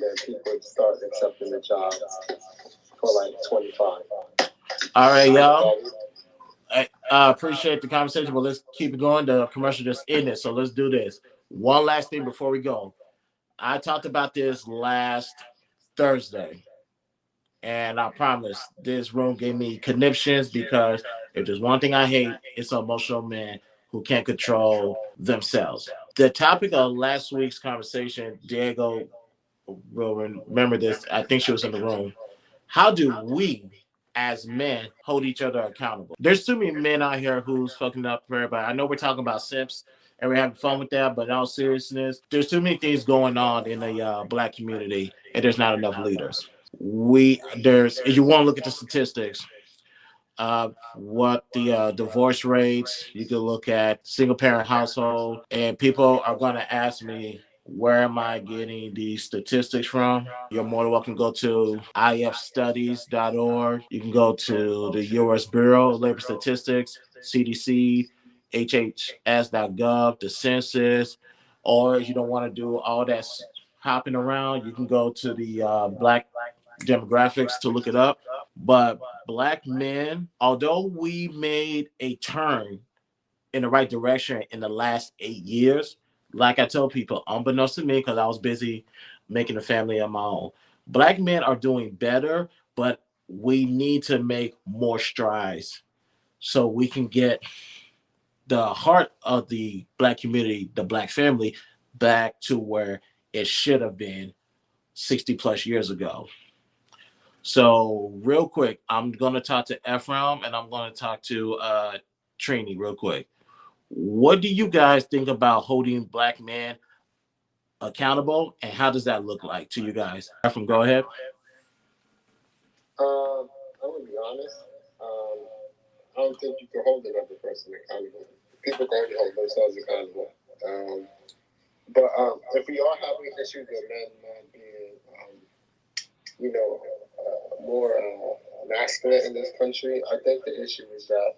then people start accepting the jobs for like 25. All right, y'all. I appreciate the conversation, but let's keep it going. The commercial just ended, so let's do this. One last thing before we go. I talked about this last Thursday, and I promise this room gave me conniptions because if there's one thing I hate, it's emotional men who can't control themselves. The topic of last week's conversation, Diego will remember this. I think she was in the room. How do we as men hold each other accountable? There's too many men out here who's fucking up for everybody. I know we're talking about simps and we're having fun with that, but in all seriousness, there's too many things going on in the black community, and there's not enough leaders. If you want to look at the statistics, what the divorce rates, you can look at single parent household, and people are going to ask me, where am I getting these statistics from? You're more than welcome to go to ifstudies.org. You can go to the US Bureau of Labor Statistics, CDC, HHS.gov, the census, or if you don't want to do all that hopping around, you can go to the Black demographics to look it up. But black men, although we made a turn in the right direction in the last 8 years, like I tell people, unbeknownst to me, because I was busy making a family of my own, black men are doing better, but we need to make more strides so we can get the heart of the black community, the black family, back to where it should have been 60 plus years ago. So real quick, I'm gonna talk to Ephraim and I'm gonna talk to Trini real quick. What do you guys think about holding black men accountable, and how does that look like to you guys? Ephraim, go ahead. I'm gonna be honest. I don't think you can hold another person accountable. People can only hold themselves accountable. But if we are having issues with men not being, more masculine in this country, I think the issue is that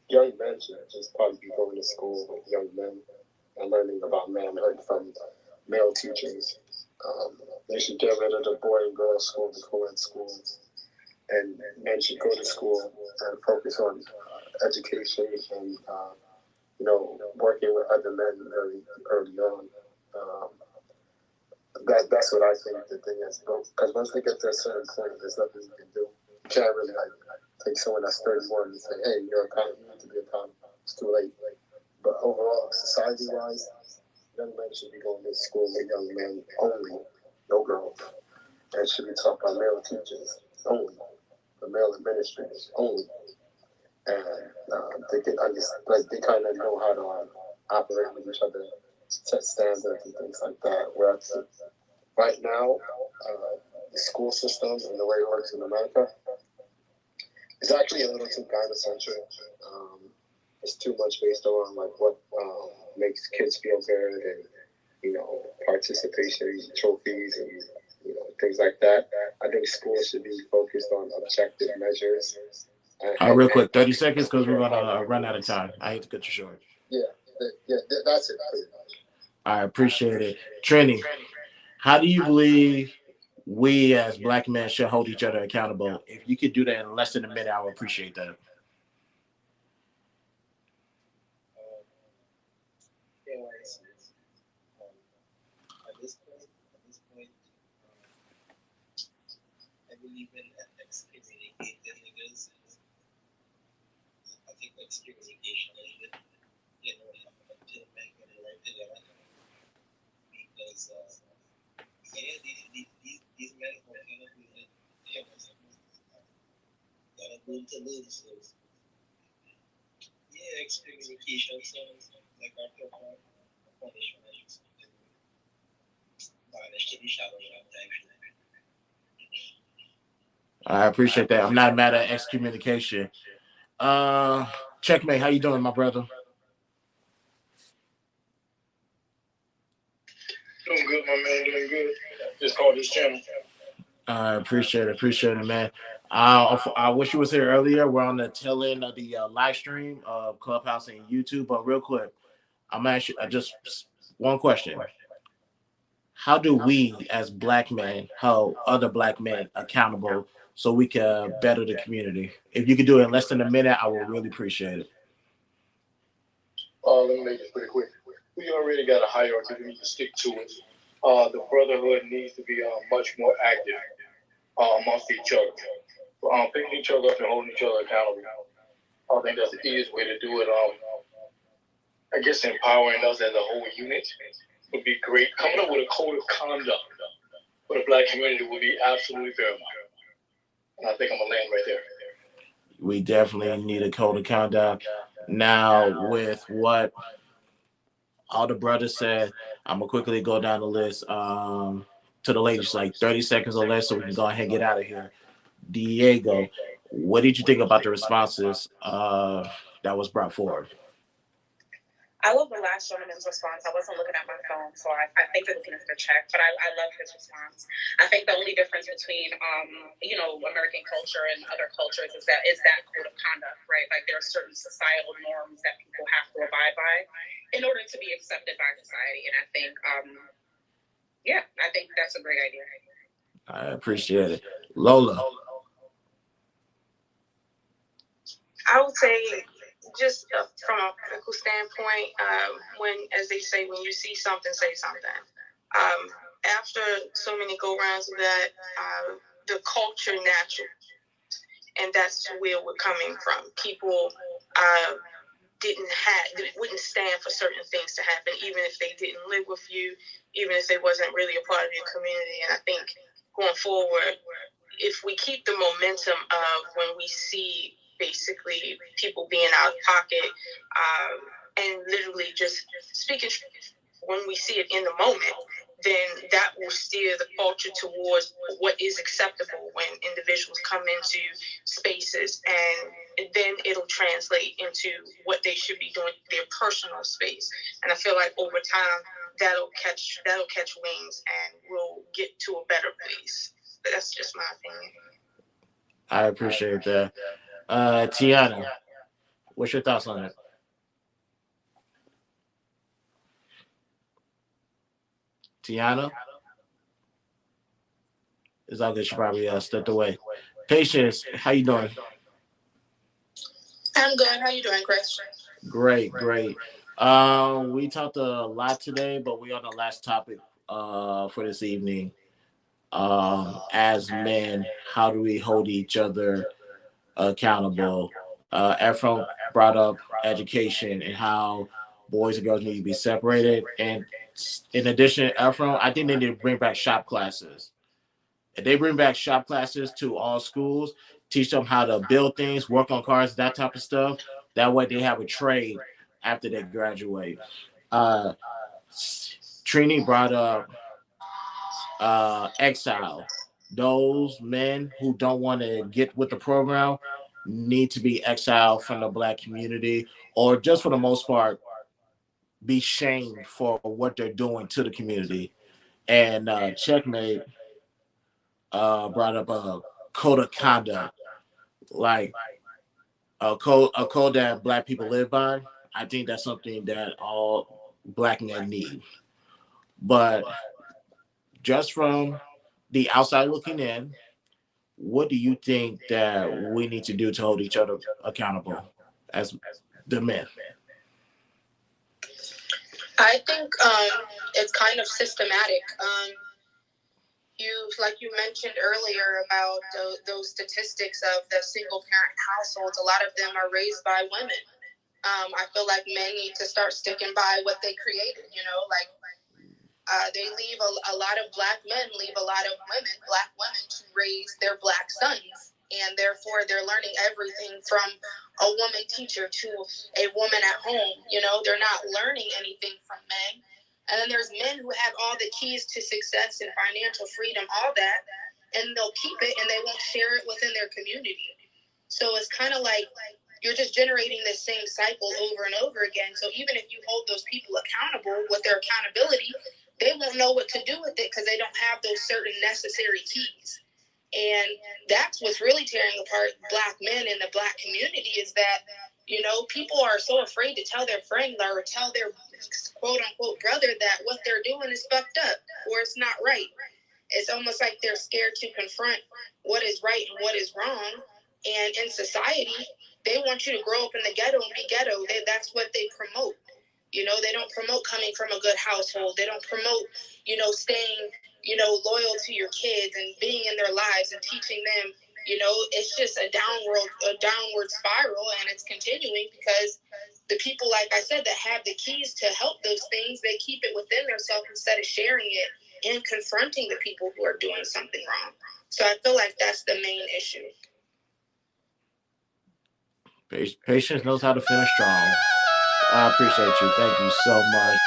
young men should just probably be going to school with young men and learning about manhood from male teachers. They should get rid of the boy and girl school, the co-ed schools, and men should go to school and focus on education and working with other men very early on. Um, that's what I think the thing is. Because once they get to a certain point, there's nothing you can do. You can't really take someone that's 31 and say, "Hey, you need to be accountable." It's too late. But overall, society-wise, young men should be going to school with young men only, no girls. And should be taught by male teachers only, the male administrators only. And they can understand, they kind of know how to operate with each other, set standards and things like that. Whereas right now, the school system and the way it works in America is actually a little too gynocentric. It's too much based on what makes kids feel good and participation trophies and things like that. I think schools should be focused on objective measures. Real quick, 30 seconds because we're gonna run out of time. I hate to cut you short. Yeah, that's it. I appreciate it, Trini. How do you believe we as black men should hold each other accountable? If you could do that in less than a minute, I would appreciate that. I believe in excommunicating niggas. I think excommunication is it. Until men get it right together. Because, these men are going to be going to lose. So, excommunication. So, like our punishment, banished to the shadow of time. I appreciate that. I'm not mad at excommunication. Checkmate, how you doing, my brother? Doing good, my man. Doing good. Just called this channel. I appreciate it, man. I wish you was here earlier. We're on the tail end of the live stream of Clubhouse and YouTube. But real quick, I'm actually just one question. how do we as black men hold other black men accountable so we can better the community? If you could do it in less than a minute, I would really appreciate it. Let me make this pretty quick. We already got a hierarchy. We need to stick to it. The brotherhood needs to be much more active amongst each other. Picking each other up and holding each other accountable. I think that's the easiest way to do it. I guess empowering us as a whole unit would be great. Coming up with a code of conduct for the black community would be absolutely paramount. And I think I'm going to land right there. We definitely need a code of conduct. Now, with what all the brothers said, I'm gonna quickly go down the list to the ladies, like 30 seconds or less, so we can go ahead and get out of here. Diego, what did you think about the responses that was brought forward? I love the last gentleman's response. I wasn't looking at my phone, so I think it was an instant check, but I love his response. I think the only difference between, American culture and other cultures is that code of conduct, right? Like there are certain societal norms that people have to abide by in order to be accepted by society. And I think, I think that's a great idea. I appreciate it. Lola. I would say, just from a critical standpoint, as they say, when you see something, say something. After so many go-rounds of that, the culture natural, and that's where we're coming from. People wouldn't stand for certain things to happen, even if they didn't live with you, even if they wasn't really a part of your community. And I think going forward, if we keep the momentum of when we see basically people being out of pocket and literally just speaking, when we see it in the moment, then that will steer the culture towards what is acceptable when individuals come into spaces, and then it'll translate into what they should be doing in their personal space. And I feel like over time that'll catch wings and we'll get to a better place. But that's just my opinion. I appreciate that. Tiana, what's your thoughts on it? Tiana? It's all good. She probably stepped away. Patience, how you doing? I'm good. How you doing, Chris? Great. We talked a lot today, but we're on the last topic for this evening. As men, how do we hold each other accountable? Ephraim brought up education and how boys and girls need to be separated. And in addition, Ephraim, I think they need to bring back shop classes. If they bring back shop classes to all schools, teach them how to build things, work on cars, that type of stuff. That way they have a trade after they graduate. Trini brought up exile. Those men who don't want to get with the program need to be exiled from the black community, or just for the most part, be shamed for what they're doing to the community. And Checkmate brought up a code of conduct, like a code that black people live by. I think that's something that all black men need. But just from the outside looking in, what do you think that we need to do to hold each other accountable as the men? I think it's kind of systematic. Like you mentioned earlier about those statistics of the single parent households, a lot of them are raised by women. I feel like men need to start sticking by what they created, they leave a lot of black men leave a lot of black women to raise their black sons. And therefore they're learning everything from a woman teacher to a woman at home. They're not learning anything from men. And then there's men who have all the keys to success and financial freedom, all that, and they'll keep it and they won't share it within their community. So it's kind of like you're just generating the same cycle over and over again. So even if you hold those people accountable with their accountability, they won't know what to do with it because they don't have those certain necessary keys. And that's what's really tearing apart black men in the black community is that, You know, people are so afraid to tell their friend or tell their quote unquote brother that what they're doing is fucked up or it's not right. It's almost like they're scared to confront what is right and what is wrong. And in society, they want you to grow up in the ghetto and be ghetto. That's what they promote. You know, they don't promote coming from a good household. They don't promote, you know, staying, you know, loyal to your kids and being in their lives and teaching them. You know, it's just a downward spiral, and it's continuing because the people, like I said, that have the keys to help those things, they keep it within themselves instead of sharing it and confronting the people who are doing something wrong. So I feel like that's the main issue. Patience knows how to finish strong. I appreciate you. Thank you so much.